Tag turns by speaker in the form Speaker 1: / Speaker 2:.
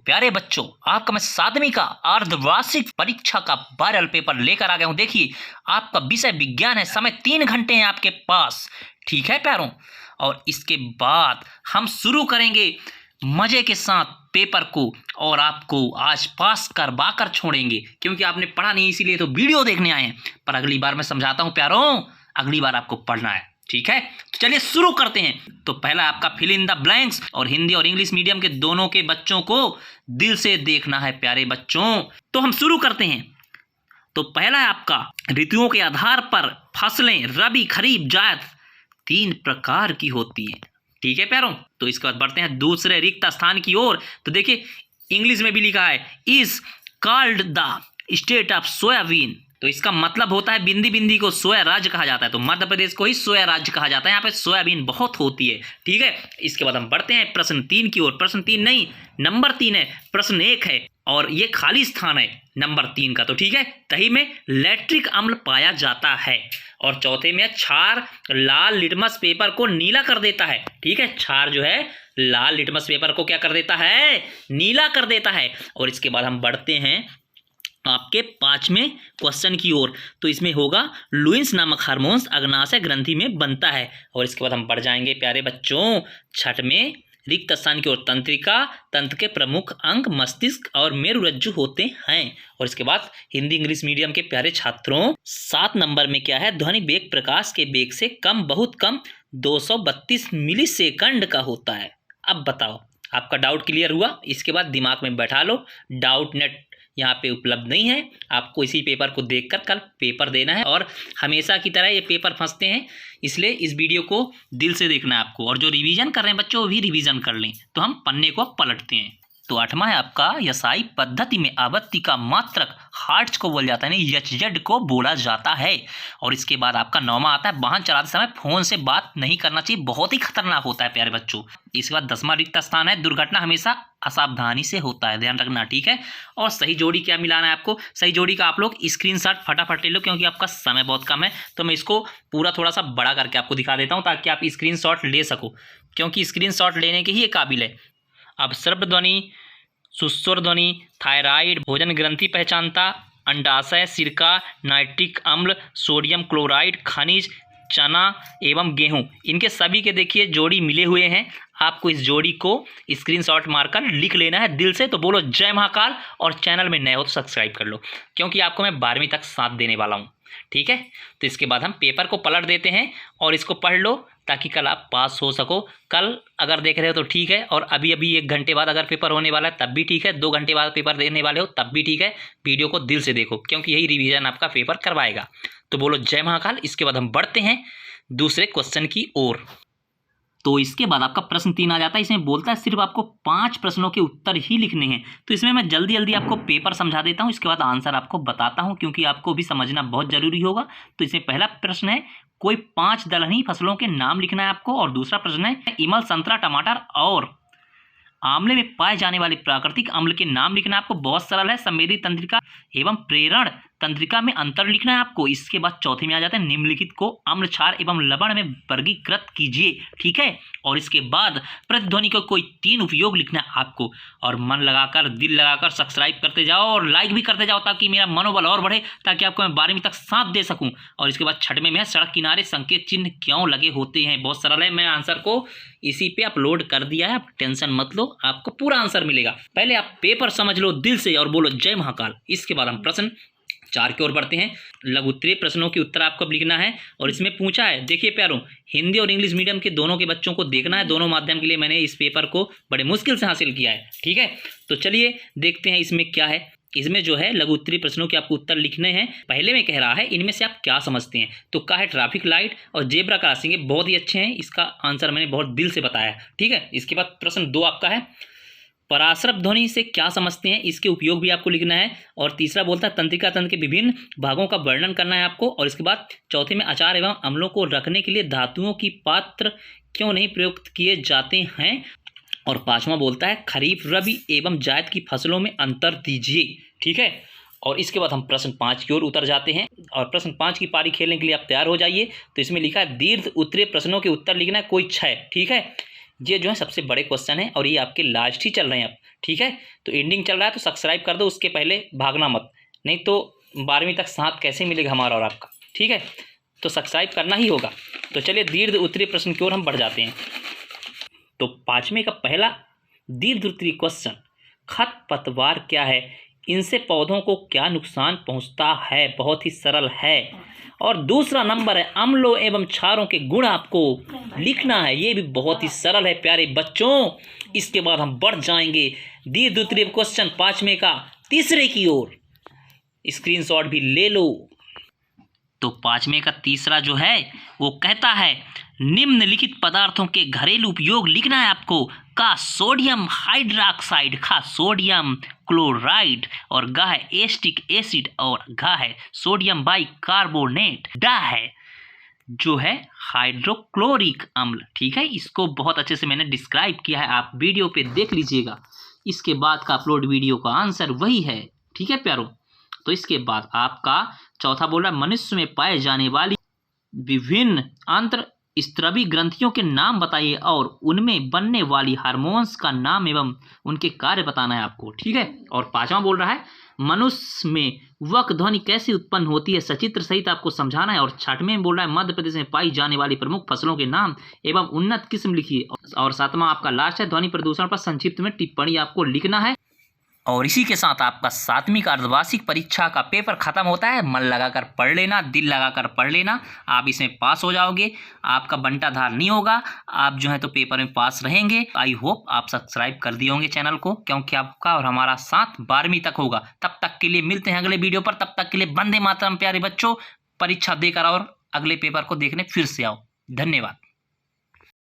Speaker 1: प्यारे बच्चों, आपका मैं 7वीं का अर्धवार्षिक परीक्षा का वायरल पेपर लेकर आ गया हूं। देखिए, आपका विषय विज्ञान है, समय 3 घंटे हैं आपके पास। ठीक है प्यारों, और इसके बाद हम शुरू करेंगे मजे के साथ पेपर को, और आपको आज पास करवा कर छोड़ेंगे, क्योंकि आपने पढ़ा नहीं इसीलिए तो वीडियो देखने आए हैं। पर अगली बार मैं समझाता हूं प्यारों, अगली बार आपको पढ़ना है। ठीक है, तो चलिए शुरू करते हैं। तो पहला आपका फिल इन द ब्लैंक्स, और हिंदी और इंग्लिश मीडियम के दोनों के बच्चों को दिल से देखना है प्यारे बच्चों। तो हम शुरू करते हैं। तो पहला है आपका, ऋतुओं के आधार पर फसलें रबी खरीफ जायद 3 प्रकार की होती हैं। ठीक है प्यारों, तो इसके बाद बढ़ते हैं दूसरे रिक्त स्थान की ओर। तो देखिए, इंग्लिश में भी लिखा है is called the state of soybean. तो इसका मतलब होता है बिंदी बिंदी को सोया राज्य कहा जाता है, तो मध्य प्रदेश को ही सोया राज्य कहा जाता है। यहाँ पे सोयाबीन बहुत होती है। ठीक है, इसके बाद हम बढ़ते हैं प्रश्न 3 की ओर। प्रश्न 3 नहीं, नंबर 3 है। प्रश्न 1 है और ये खाली स्थान है नंबर 3 का। तो ठीक है, दही में लैक्टिक अम्ल पाया जाता है। और चौथे में क्षार लाल लिटमस पेपर को नीला कर देता है। ठीक है, क्षार जो है लाल लिटमस पेपर को क्या कर देता है, नीला कर देता है। और इसके बाद हम बढ़ते हैं आपके 5वें क्वेश्चन की ओर। तो इसमें होगा लुइस नामक हार्मोन्स अग्नाशय ग्रंथि में बनता है। और इसके बाद हम बढ़ जाएंगे प्यारे बच्चों 6वें रिक्त स्थान की ओर। तंत्रिका तंत्र के प्रमुख अंग मस्तिष्क और मेरुरज्जु होते हैं। और इसके बाद हिंदी इंग्लिश मीडियम के प्यारे छात्रों 7 नंबर में क्या है, ध्वनि वेग प्रकाश के वेग से कम, बहुत कम 232 मिलीसेकंड का होता है। अब बताओ, आपका डाउट क्लियर हुआ? इसके बाद दिमाग में बैठा लो, डाउट नेट यहाँ पे उपलब्ध नहीं है। आपको इसी पेपर को देखकर कल पेपर देना है, और हमेशा की तरह ये पेपर फंसते हैं, इसलिए इस वीडियो को दिल से देखना है आपको। और जो रिवीजन कर रहे हैं बच्चों, वो भी रिवीजन कर लें। तो हम पन्ने को पलटते हैं। तो 8वां है आपका, यसाई पद्धति में आवृत्ति का मात्रक हर्ट्ज को बोला जाता है, यानी एचजेड को बोला जाता है। और इसके बाद आपका 9वां आता है, वाहन चलाते समय फोन से बात नहीं करना चाहिए, बहुत ही खतरनाक होता है प्यारे बच्चों। इसके बाद 10वां रिक्त स्थान है, दुर्घटना हमेशा असावधानी से होता है, ध्यान रखना। ठीक है, और सही जोड़ी क्या मिलाना है आपको, सही जोड़ी का आप लोग स्क्रीनशॉट फटाफट ले लो, क्योंकि आपका समय बहुत कम है। तो मैं इसको पूरा थोड़ा सा बड़ा करके आपको दिखा देता हूँ, ताकि आप स्क्रीनशॉट ले सको, क्योंकि स्क्रीनशॉट लेने के ही ये काबिल है। अब सर्व ध्वनि, सुस्वर ध्वनि, थायराइड, भोजन ग्रंथि पहचानता, अंडाशय, सिरका, नाइट्रिक अम्ल, सोडियम क्लोराइड, खनिज, चना एवं गेहूं, इनके सभी के देखिए जोड़ी मिले हुए हैं। आपको इस जोड़ी को स्क्रीनशॉट मारकर लिख लेना है दिल से। तो बोलो जय महाकाल, और चैनल में नए हो तो सब्सक्राइब कर लो, क्योंकि आपको मैं 12वीं तक साथ देने वाला हूँ। ठीक है, तो इसके बाद हम पेपर को पलट देते हैं, और इसको पढ़ लो, ताकि कल आप पास हो सको। कल अगर देख रहे हो तो ठीक है, और अभी 1 घंटे बाद अगर पेपर होने वाला है तब भी ठीक है, 2 घंटे बाद पेपर देने वाले हो तब भी ठीक है। वीडियो को दिल से देखो, क्योंकि यही रिवीजन आपका पेपर करवाएगा। तो बोलो जय महाकाल। इसके बाद हम बढ़ते हैं दूसरे क्वेश्चन की ओर। तो इसके बाद आपका प्रश्न 3 आ जाता है। इसमें बोलता है सिर्फ आपको 5 प्रश्नों के उत्तर ही लिखने हैं। तो इसमें मैं जल्दी जल्दी आपको पेपर समझा देता हूँ, इसके बाद आंसर आपको बताता हूँ, क्योंकि आपको भी समझना बहुत जरूरी होगा। तो इसमें पहला प्रश्न है, कोई 5 दलहनी फसलों के नाम लिखना है आपको। और दूसरा प्रश्न है, इमल, संतरा, टमाटर और आंवले में पाए जाने वाले प्राकृतिक अम्ल के नाम लिखना है आपको। बहुत सरल है। संवेदी तंत्रिका एवं प्रेरण तंत्रिका में अंतर लिखना है आपको। इसके बाद चौथे में आ जाते हैं, निम्नलिखित को अम्ल, क्षार एवं लवण में वर्गीकृत कीजिए। ठीक है, और इसके बाद प्रतिध्वनि का कोई 3 उपयोग लिखना है आपको। और मन लगाकर, दिल लगाकर सब्सक्राइब करते जाओ और लाइक भी करते जाओ, ताकि मेरा मनोबल और बढ़े, ताकि आपको मैं 12वीं तक साथ दे सकूं। और इसके बाद 6वें में है, सड़क किनारे संकेत चिन्ह क्यों लगे होते हैं। बहुत सरल है, मैं आंसर को इसी पे अपलोड कर दिया है, आप टेंशन मत लो, आपको पूरा आंसर मिलेगा। पहले आप पेपर समझ लो दिल से और बोलो जय महाकाल। इसके बाद हम प्रश्न 4 की ओर बढ़ते हैं। लघु उत्तरीय प्रश्नों की उत्तर आपको लिखना है, और इसमें पूछा है, देखिए प्यारों, हिंदी और इंग्लिश मीडियम के दोनों के बच्चों को देखना है। दोनों माध्यम के लिए मैंने इस पेपर को बड़े मुश्किल से हासिल किया है। ठीक है, तो चलिए देखते हैं इसमें क्या है। इसमें जो है लघु उत्तरीय प्रश्नों के आपको उत्तर लिखने हैं। पहले में कह रहा है, इनमें से आप क्या समझते हैं। तो क्या है, ट्रैफिक लाइट और जेब्रा क्रॉसिंग, ये बहुत ही अच्छे हैं। इसका आंसर मैंने बहुत दिल से बताया। ठीक है, इसके बाद प्रश्न 2 आपका है, पराश्रव ध्वनि से क्या समझते हैं, इसके उपयोग भी आपको लिखना है। और तीसरा बोलता है, तंत्रिका तंत्र के विभिन्न भागों का वर्णन करना है आपको। और इसके बाद चौथे में, अचार एवं अम्लों को रखने के लिए धातुओं की पात्र क्यों नहीं प्रयुक्त किए जाते हैं। और 5वां बोलता है, खरीफ, रबी एवं जायद की फसलों में अंतर दीजिए। ठीक है, और इसके बाद हम प्रश्न 5 की ओर उतर जाते हैं, और प्रश्न 5 की पारी खेलने के लिए आप तैयार हो जाइए। तो इसमें लिखा है, दीर्घ उत्तरीय प्रश्नों के उत्तर लिखना है कोई 6। ठीक है, ये जो है सबसे बड़े क्वेश्चन है, और ये आपके लास्ट ही चल रहे हैं अब। ठीक है, तो एंडिंग चल रहा है तो सब्सक्राइब कर दो, उसके पहले भागना मत, नहीं तो 12वीं तक साथ कैसे मिलेगा हमारा और आपका। ठीक है, तो सब्सक्राइब करना ही होगा। तो चलिए दीर्घ उत्तरीय प्रश्न की ओर हम बढ़ जाते हैं। तो 5वें का पहला दीर्घ उत्तरीय क्वेश्चन, खरपतवार क्या है, इनसे पौधों को क्या नुकसान पहुंचता है। बहुत ही सरल है। और दूसरा नंबर है, अम्लों एवं क्षारों के गुण आपको लिखना है। ये भी बहुत ही सरल है प्यारे बच्चों। इसके बाद हम बढ़ जाएंगे दीर्घ उत्तरीय क्वेश्चन 5वें का तीसरे की ओर। स्क्रीनशॉट भी ले लो। तो 5वें का तीसरा जो है वो कहता है, निम्नलिखित पदार्थों के घरेलू उपयोग लिखना है आपको। का सोडियम हाइड्रोक्साइड, खा सोडियम क्लोराइड, और गा है एस्टिक एसिड, और घा है सोडियम बाइकार्बोनेट, डा है जो है हाइड्रोक्लोरिक अम्ल। ठीक है, इसको बहुत अच्छे से मैंने डिस्क्राइब किया है, आप वीडियो पे देख लीजिएगा। इसके बाद का अपलोड वीडियो का आंसर वही है। ठीक है प्यारो, तो इसके बाद आपका चौथा बोल रहा है, मनुष्य में पाए जाने वाली विभिन्न अंतःस्त्रवी ग्रंथियों के नाम बताइए और उनमें बनने वाली हार्मोन्स का नाम एवं उनके कार्य बताना है आपको। ठीक है, और 5वां बोल रहा है, मनुष्य में वक ध्वनि कैसे उत्पन्न होती है, सचित्र सहित आपको समझाना है। और 6वें में बोल रहा है, मध्य प्रदेश में पाई जाने वाली प्रमुख फसलों के नाम एवं उन्नत किस्म लिखिए। और 7वां आपका लास्ट है, ध्वनि प्रदूषण पर संक्षिप्त में टिप्पणी आपको लिखना है। और इसी के साथ आपका 7वीं का अर्धवार्षिक परीक्षा का पेपर खत्म होता है। मन लगाकर पढ़ लेना, दिल लगाकर पढ़ लेना, आप इसमें पास हो जाओगे। आपका बंटाधार नहीं होगा, आप जो है तो पेपर में पास रहेंगे। आई होप आप सब्सक्राइब कर दिए होंगे चैनल को, क्योंकि आपका और हमारा साथ 12वीं तक होगा। तब तक के लिए मिलते हैं अगले वीडियो पर। तब तक के लिए वंदे मातरम प्यारे बच्चों। परीक्षा देकर और अगले पेपर को देखने फिर से आओ। धन्यवाद।